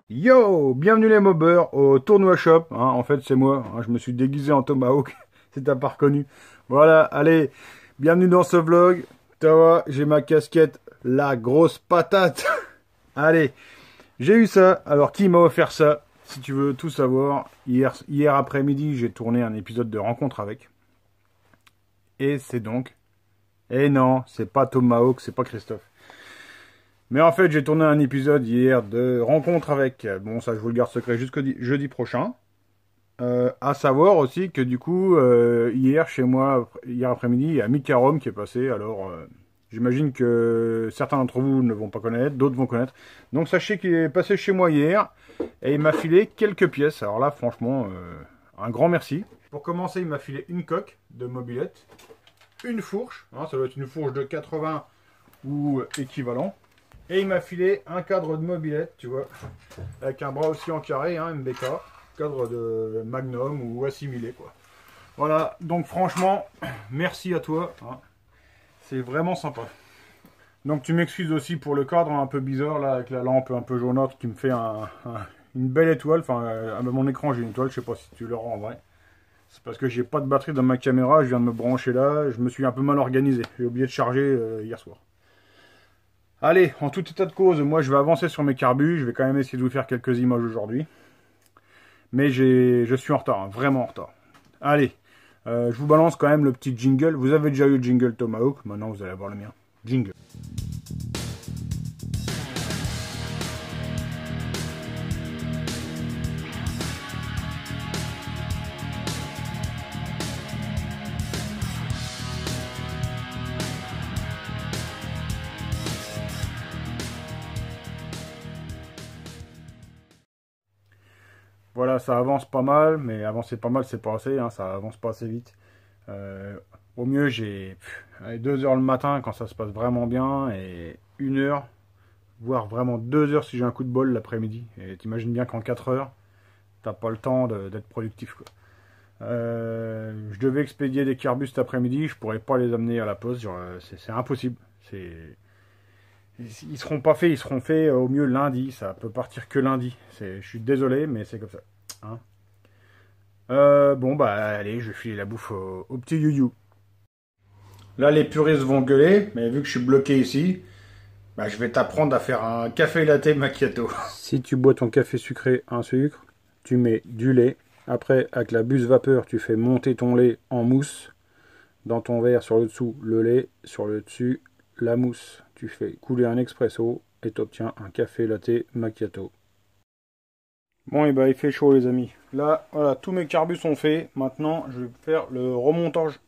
Yo, bienvenue les mobbers au tournoi shop, hein, en fait c'est moi, hein, je me suis déguisé en Tomahawk, si t'as pas reconnu. Voilà, allez, bienvenue dans ce vlog. Tawa, j'ai ma casquette, la grosse patate. Allez, j'ai eu ça, alors qui m'a offert ça? Si tu veux tout savoir, hier après-midi j'ai tourné un épisode de Rencontre avec. Et c'est donc... Et non, c'est pas Tomahawk, c'est pas Christophe. Mais en fait, j'ai tourné un épisode hier de Rencontre avec... Bon, ça, je vous le garde secret jusqu'au jeudi prochain. À savoir aussi que du coup, hier, chez moi, hier après-midi, il y a Mikarom qui est passé. Alors, j'imagine que certains d'entre vous ne vont pas connaître, d'autres vont connaître. Donc, sachez qu'il est passé chez moi hier et il m'a filé quelques pièces. Alors là, franchement, un grand merci. Pour commencer, il m'a filé une coque de mobilette, une fourche. Hein, ça doit être une fourche de 80 ou équivalent. Et il m'a filé un cadre de mobilette, tu vois, avec un bras aussi en carré, hein, MBK, cadre de Magnum ou assimilé, quoi. Voilà, donc franchement, merci à toi, hein. C'est vraiment sympa. Donc tu m'excuses aussi pour le cadre un peu bizarre, là, avec la lampe un peu jaunâtre qui me fait une belle étoile, enfin, à mon écran j'ai une étoile, je sais pas si tu le rends en vrai. C'est parce que j'ai pas de batterie dans ma caméra, je viens de me brancher là, je me suis un peu mal organisé, j'ai oublié de charger hier soir. Allez, en tout état de cause, moi je vais avancer sur mes carbus, je vais quand même essayer de vous faire quelques images aujourd'hui. Mais je suis en retard, hein, vraiment en retard. Allez, je vous balance quand même le petit jingle. Vous avez déjà eu le jingle Tomahawk, maintenant vous allez avoir le mien. Jingle. Voilà, ça avance pas mal, mais avancer pas mal, c'est pas assez, hein, ça avance pas assez vite. Au mieux, j'ai 2 heures le matin quand ça se passe vraiment bien, et 1 heure, voire vraiment 2 heures si j'ai un coup de bol l'après-midi. Et t'imagines bien qu'en 4 heures, t'as pas le temps d'être productif, quoi. Je devais expédier des carbus cet après-midi, je pourrais pas les amener à la poste, c'est impossible. Ils seront pas faits, ils seront faits au mieux lundi, ça peut partir que lundi. Je suis désolé, mais c'est comme ça. Hein, bon bah allez, je vais filer la bouffe au petit you. Là les puristes vont gueuler, mais vu que je suis bloqué ici, bah, je vais t'apprendre à faire un café latte macchiato. Si tu bois ton café sucré, un sucre, tu mets du lait. Après, avec la buse vapeur, tu fais monter ton lait en mousse. Dans ton verre, sur le dessous, le lait. Sur le dessus, la mousse. Tu fais couler un expresso et tu obtiens un café latte macchiato. Bon, et bah il fait chaud les amis. Là, voilà, tous mes carbus sont faits. Maintenant, je vais faire le remontage.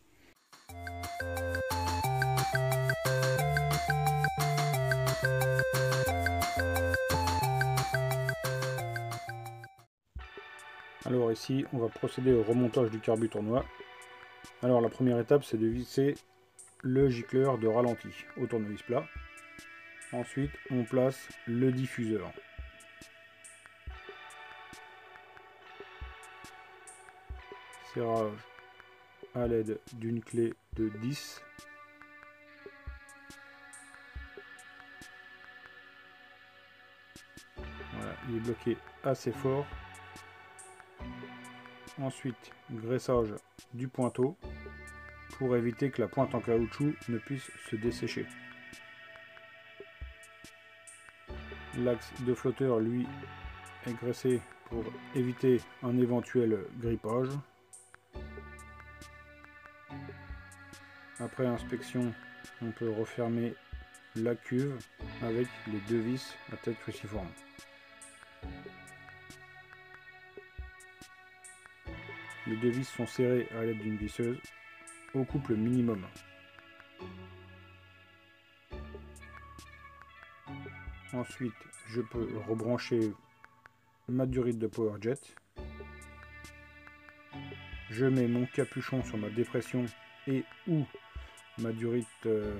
Alors ici, on va procéder au remontage du carbu tournoi. Alors la première étape, c'est de visser le gicleur de ralenti au tournevis plat. Ensuite, on place le diffuseur. Serrage à l'aide d'une clé de 10. Voilà, il est bloqué assez fort. Ensuite, graissage du pointeau pour éviter que la pointe en caoutchouc ne puisse se dessécher. L'axe de flotteur, lui, est graissé pour éviter un éventuel grippage. Après inspection, on peut refermer la cuve avec les 2 vis à tête cruciforme. Les 2 vis sont serrées à l'aide d'une visseuse au couple minimum. Ensuite, je peux rebrancher ma durite de PowerJet. Je mets mon capuchon sur ma dépression et ou ma durite de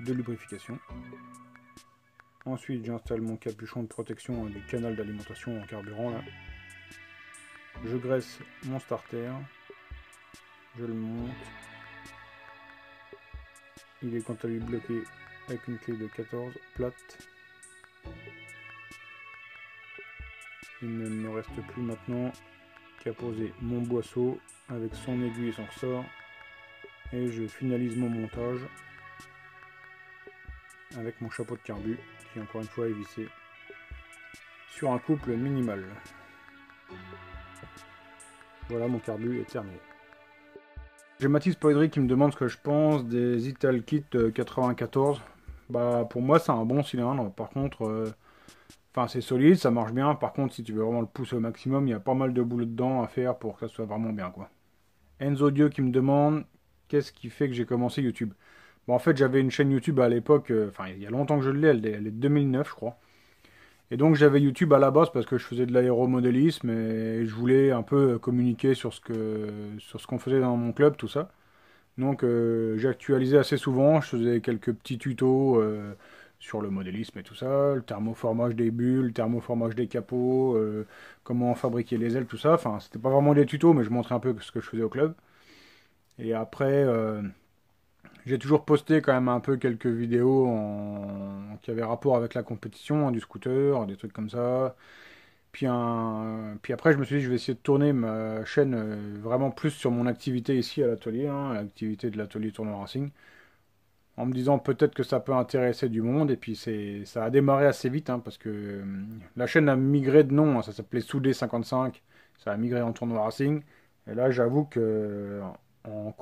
lubrification. Ensuite, j'installe mon capuchon de protection des canaux d'alimentation en carburant là. Je graisse mon starter, je le monte Il est quant à lui bloqué avec une clé de 14 plate. Il ne me reste plus maintenant qu'à poser mon boisseau avec son aiguille et son ressort. Et je finalise mon montage avec mon chapeau de carbu qui encore une fois est vissé sur un couple minimal. Voilà, mon carbu est terminé. J'ai Mathis Poidry qui me demande ce que je pense des Italkit 94. Bah pour moi c'est un bon cylindre, par contre enfin c'est solide, ça marche bien, par contre si tu veux vraiment le pousser au maximum, il y a pas mal de boulot dedans à faire pour que ça soit vraiment bien quoi. Enzo Dieu qui me demande qu'est-ce qui fait que j'ai commencé YouTube. Bon en fait j'avais une chaîne YouTube à l'époque, enfin il y a longtemps que je l'ai, elle est de 2009 je crois. Et donc j'avais YouTube à la base parce que je faisais de l'aéromodélisme et je voulais un peu communiquer sur ce qu'on faisait dans mon club, tout ça. Donc j'actualisais assez souvent, je faisais quelques petits tutos sur le modélisme et tout ça, le thermoformage des bulles, le thermoformage des capots, comment fabriquer les ailes, tout ça. Enfin, c'était pas vraiment des tutos, mais je montrais un peu ce que je faisais au club. Et après, j'ai toujours posté quand même un peu quelques vidéos qui avaient rapport avec la compétition, hein, du scooter, des trucs comme ça. Puis après, je me suis dit, je vais essayer de tourner ma chaîne vraiment plus sur mon activité ici à l'atelier, hein, l'activité de l'atelier Tournoi Racing, en me disant peut-être que ça peut intéresser du monde. Et puis ça a démarré assez vite, hein, parce que la chaîne a migré de nom, hein, ça s'appelait Soudé55, ça a migré en Tournoi Racing. Et là, j'avoue que en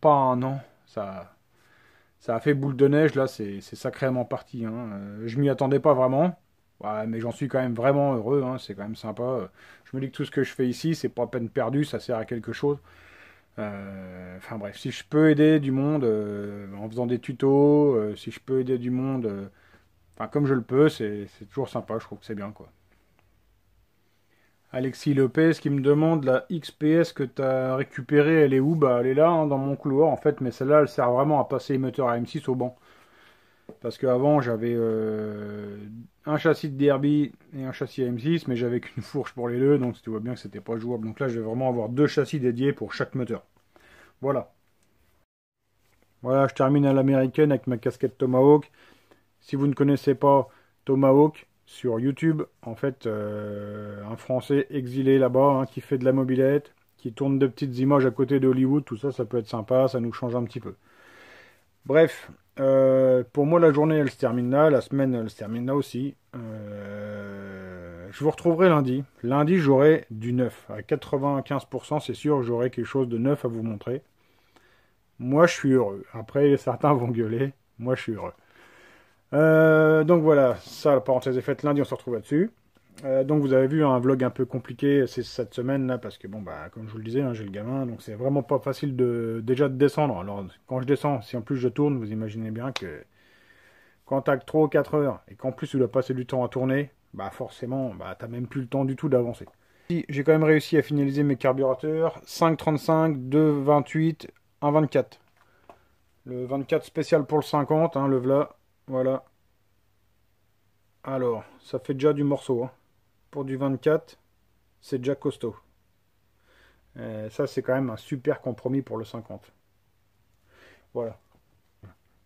pas un an, ça a fait boule de neige, là, c'est sacrément parti, hein. Je m'y attendais pas vraiment. Ouais, mais j'en suis quand même vraiment heureux, hein, c'est quand même sympa. Je me dis que tout ce que je fais ici, c'est pas peine perdue, ça sert à quelque chose. Enfin bref, si je peux aider du monde en faisant des tutos, si je peux aider du monde, enfin comme je le peux, c'est toujours sympa, je trouve que c'est bien quoi. Alexis Lopez qui me demande la XPS que tu as récupérée, elle est où? Bah elle est là, hein, dans mon couloir en fait, mais celle-là elle sert vraiment à passer les moteurs à M6 au banc. Parce qu'avant j'avais un châssis de Derby et un châssis M6, mais j'avais qu'une fourche pour les deux, donc tu vois bien que c'était pas jouable. Donc là je vais vraiment avoir deux châssis dédiés pour chaque moteur. Voilà. Voilà, je termine à l'américaine avec ma casquette Tomahawk. Si vous ne connaissez pas Tomahawk, sur YouTube, en fait, un Français exilé là-bas, hein, qui fait de la mobilette, qui tourne de petites images à côté de Hollywood, tout ça, ça peut être sympa, ça nous change un petit peu. Bref, pour moi, la journée, elle se termine là, la semaine, elle se termine là aussi. Je vous retrouverai lundi. Lundi, j'aurai du neuf. À 95%, c'est sûr, j'aurai quelque chose de neuf à vous montrer. Moi, je suis heureux. Après, certains vont gueuler. Moi, je suis heureux. Donc voilà, ça, la parenthèse est faite. Lundi, on se retrouve là-dessus. Donc vous avez vu un vlog un peu compliqué cette semaine là parce que bon bah comme je vous le disais, hein, j'ai le gamin, donc c'est vraiment pas facile déjà de descendre. Alors quand je descends, si en plus je tourne, vous imaginez bien que quand t'as que 3 ou 4 heures et qu'en plus tu dois passer du temps à tourner, bah forcément bah t'as même plus le temps du tout d'avancer. J'ai quand même réussi à finaliser mes carburateurs 5,35, 2,28, 1,24. Le 24 spécial pour le 50, hein, le voilà. Alors, ça fait déjà du morceau, hein. Pour du 24, c'est déjà costaud. Ça, c'est quand même un super compromis pour le 50. Voilà.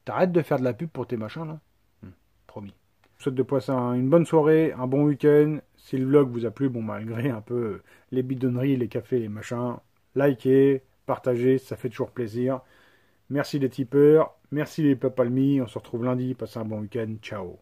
T'arrêtes de faire de la pub pour tes machins, là? Promis. Je vous souhaite de passer une bonne soirée, un bon week-end. Si le vlog vous a plu, bon, malgré un peu les bidonneries, les cafés, les machins, likez, partagez, ça fait toujours plaisir. Merci les tipeurs, merci les papalmis. On se retrouve lundi. Passez un bon week-end. Ciao.